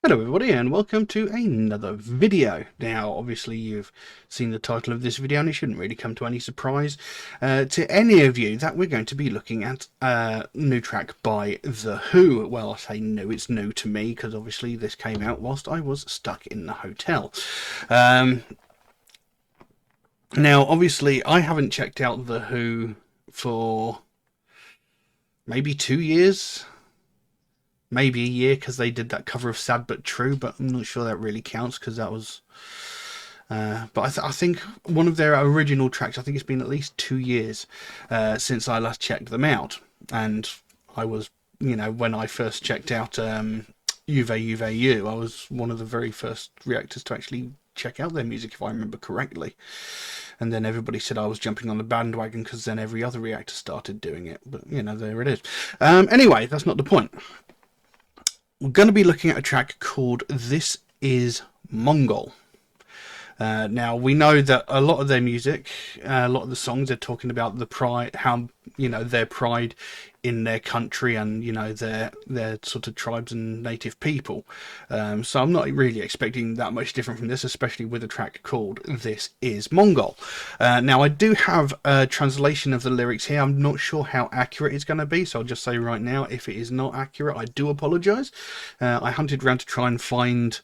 Hello everybody and welcome to another video. Now obviously you've seen the title of this video and it shouldn't really come to any surprise to any of you that we're going to be looking at a new track by The Who. Well, I say new, it's new to me because obviously this came out whilst I was stuck in the hotel. Now obviously I haven't checked out The Who for maybe 2 years. Maybe a year, because they did that cover of Sad But True, but I'm not sure that really counts because that was. But I think one of their original tracks, I think it's been at least 2 years since I last checked them out. And I was, when I first checked out Juve U, I was one of the very first reactors to actually check out their music, if I remember correctly. And then everybody said I was jumping on the bandwagon because then every other reactor started doing it. But, there it is. Anyway, that's not the point. We're going to be looking at a track called This Is Mongol. Now, we know that a lot of their music, a lot of the songs, are talking about the pride, how, their pride in their country and, their sort of tribes and native people. So I'm not really expecting that much different from this, especially with a track called This Is Mongol. Now, I do have a translation of the lyrics here. I'm not sure how accurate it's going to be, so I'll just say right now, if it is not accurate, I do apologise. I hunted around to try and find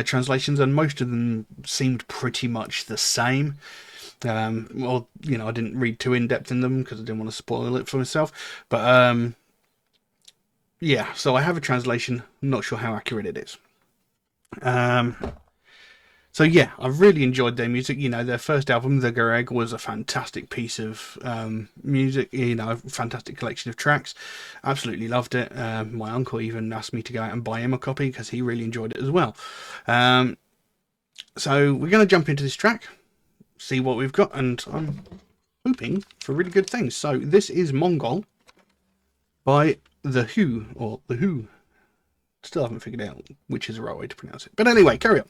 translations, and most of them seemed pretty much the same. Well, I didn't read too in depth in them because I didn't want to spoil it for myself. But yeah, so I have a translation. I'm not sure how accurate it is. So yeah, I've really enjoyed their music. Their first album, The Gareg, was a fantastic piece of music. Fantastic collection of tracks. Absolutely loved it. My uncle even asked me to go out and buy him a copy because he really enjoyed it as well. So we're going to jump into this track, see what we've got, and I'm hoping for really good things. So this is Mongol by The Who, or The Who. Still haven't figured out which is the right way to pronounce it. But anyway, carry on.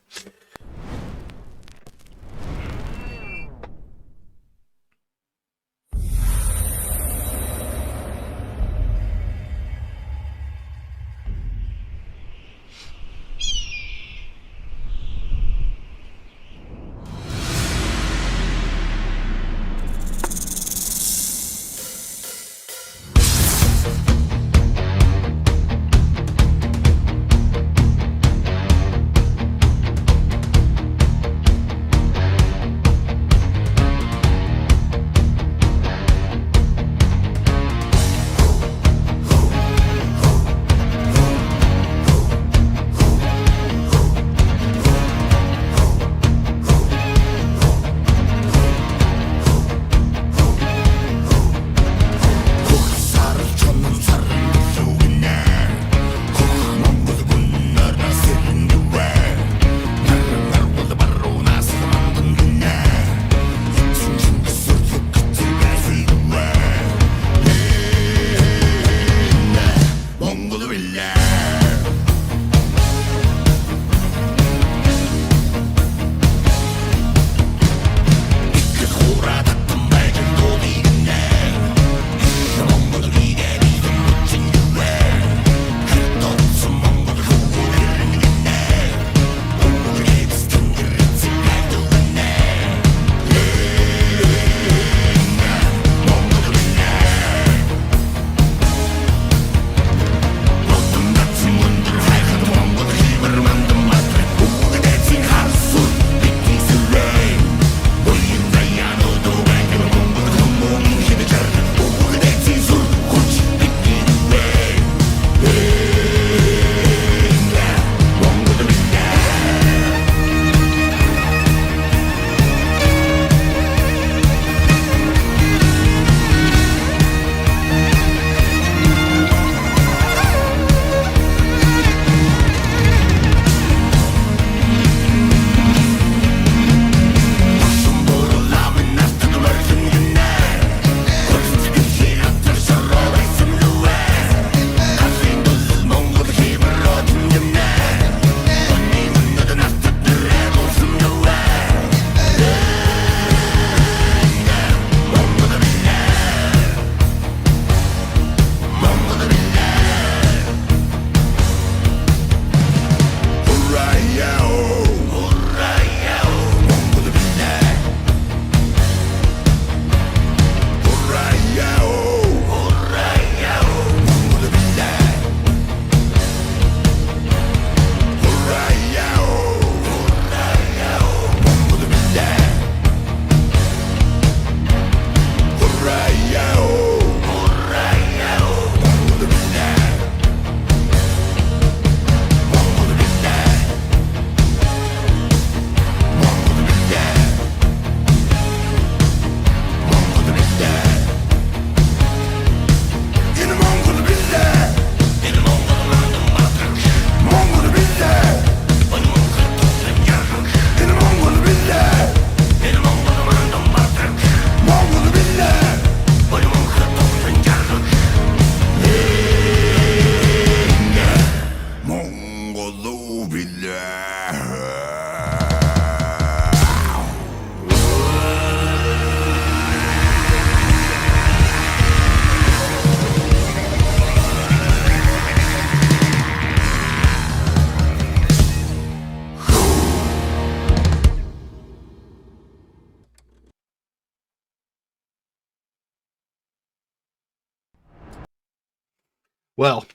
Well,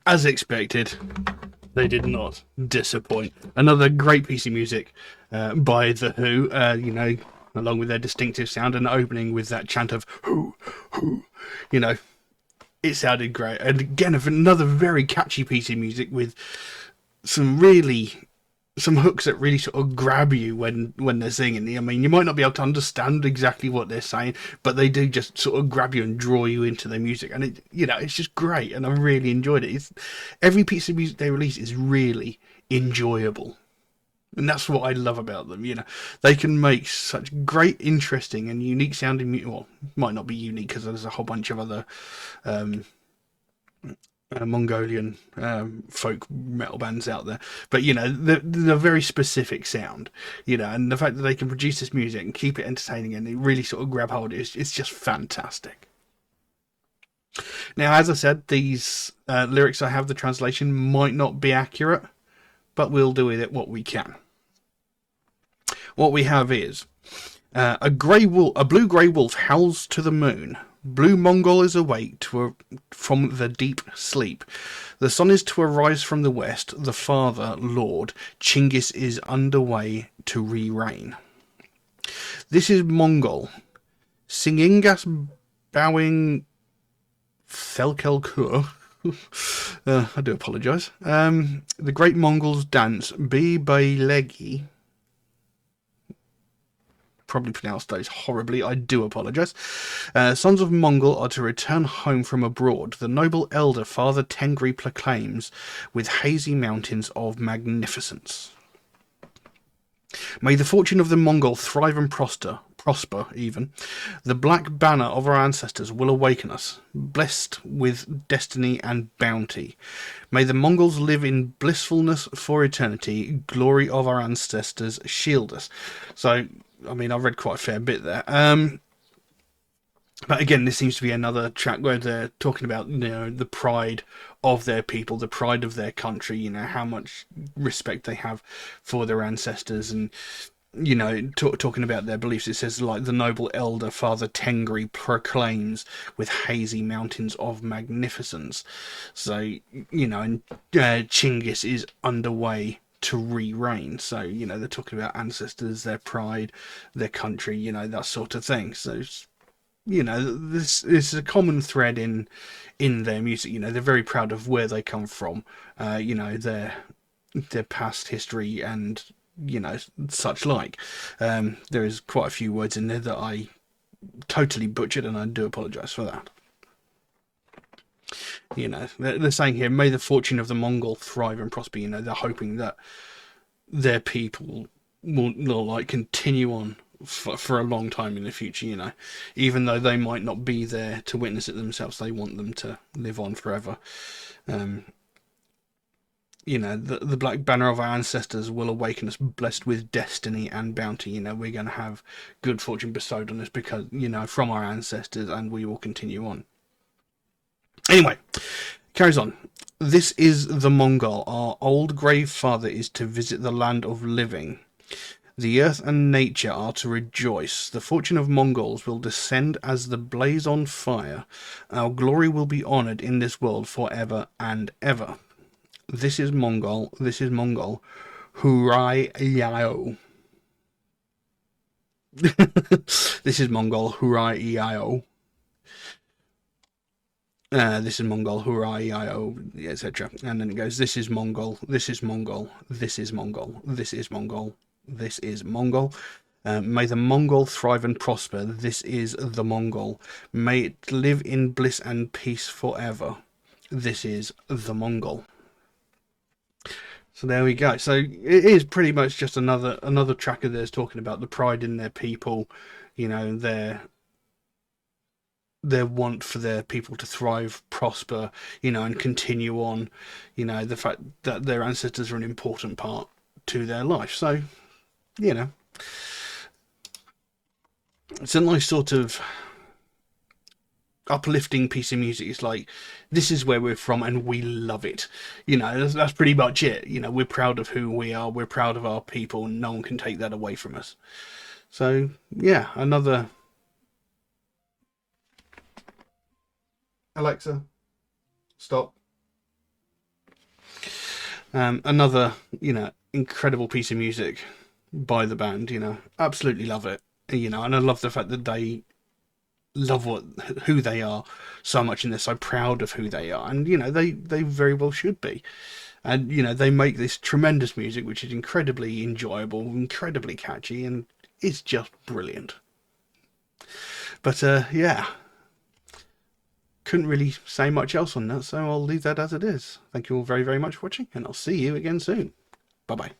as expected, they did not disappoint. Another great piece of music by The Who, along with their distinctive sound and opening with that chant of "Who, Who," you know, it sounded great. And again, another very catchy piece of music with some really some hooks that really sort of grab you when they're singing. I mean, you might not be able to understand exactly what they're saying, but they do just sort of grab you and draw you into their music, and it's just great, and I really enjoyed it. Every piece of music they release is really enjoyable, and that's what I love about them. They can make such great, interesting, and unique sounding music. Well, might not be unique because there's a whole bunch of other um, Mongolian folk metal bands out there, but the very specific sound, and the fact that they can produce this music and keep it entertaining and it really sort of grab hold, it's just fantastic. Now, as I said, these lyrics I have, the translation might not be accurate, but we'll do with it what we can. What we have is a blue grey wolf howls to the moon. Blue Mongol is awake from the deep sleep. The sun is to arise from the west. The father, Lord, Chingis is underway to re-reign. This is Mongol. Singingas bowing Thelkelkur. I do apologise. The great Mongols dance Bi Bailegi. Probably pronounced those horribly. I do apologise. Sons of Mongol are to return home from abroad. The noble elder Father Tengri proclaims, with hazy mountains of magnificence. May the fortune of the Mongol thrive and prosper even. The black banner of our ancestors will awaken us, blessed with destiny and bounty. May the Mongols live in blissfulness for eternity. Glory of our ancestors shield us. So, I mean, I've read quite a fair bit there. But again, this seems to be another track where they're talking about, the pride of their people, the pride of their country, how much respect they have for their ancestors, and, talking about their beliefs. It says, like, the noble elder Father Tengri proclaims with hazy mountains of magnificence. So, and Chingis is underway to re-reign. So, they're talking about ancestors, their pride, their country, that sort of thing. So, this is a common thread in their music. They're very proud of where they come from, their past history, and such like. There is quite a few words in there that I totally butchered, and I do apologize for that. They're saying here, may the fortune of the Mongol thrive and prosper. They're hoping that their people will like continue on for a long time in the future. Even though they might not be there to witness it themselves, they want them to live on forever. The black banner of our ancestors will awaken us, blessed with destiny and bounty. We're going to have good fortune bestowed on us because, from our ancestors, and we will continue on. Anyway, carries on. This is the Mongol. Our old grave father is to visit the land of living. The earth and nature are to rejoice. The fortune of Mongols will descend as the blaze on fire. Our glory will be honoured in this world forever and ever. This is Mongol. This is Mongol. Hurai Yao. This is Mongol. Hurai Yao. This is Mongol, Hurai, Io, etc. And then it goes, this is Mongol, this is Mongol, this is Mongol, this is Mongol, this is Mongol. May the Mongol thrive and prosper. This is the Mongol. May it live in bliss and peace forever. This is the Mongol. So there we go. So it is pretty much just another track of theirs talking about the pride in their people, their want for their people to thrive, prosper, and continue on, the fact that their ancestors are an important part to their life. So, it's a nice sort of uplifting piece of music. It's like, this is where we're from and we love it. That's pretty much it. We're proud of who we are, we're proud of our people, and no one can take that away from us. So, yeah, another... Alexa, Stop. Another, incredible piece of music by the band. Absolutely love it. And I love the fact that they love who they are so much in this. So proud of who they are, and they very well should be. And they make this tremendous music, which is incredibly enjoyable, incredibly catchy, and it's just brilliant. But yeah, couldn't really say much else on that, so I'll leave that as it is. Thank you all very, very much for watching, and I'll see you again soon. Bye bye.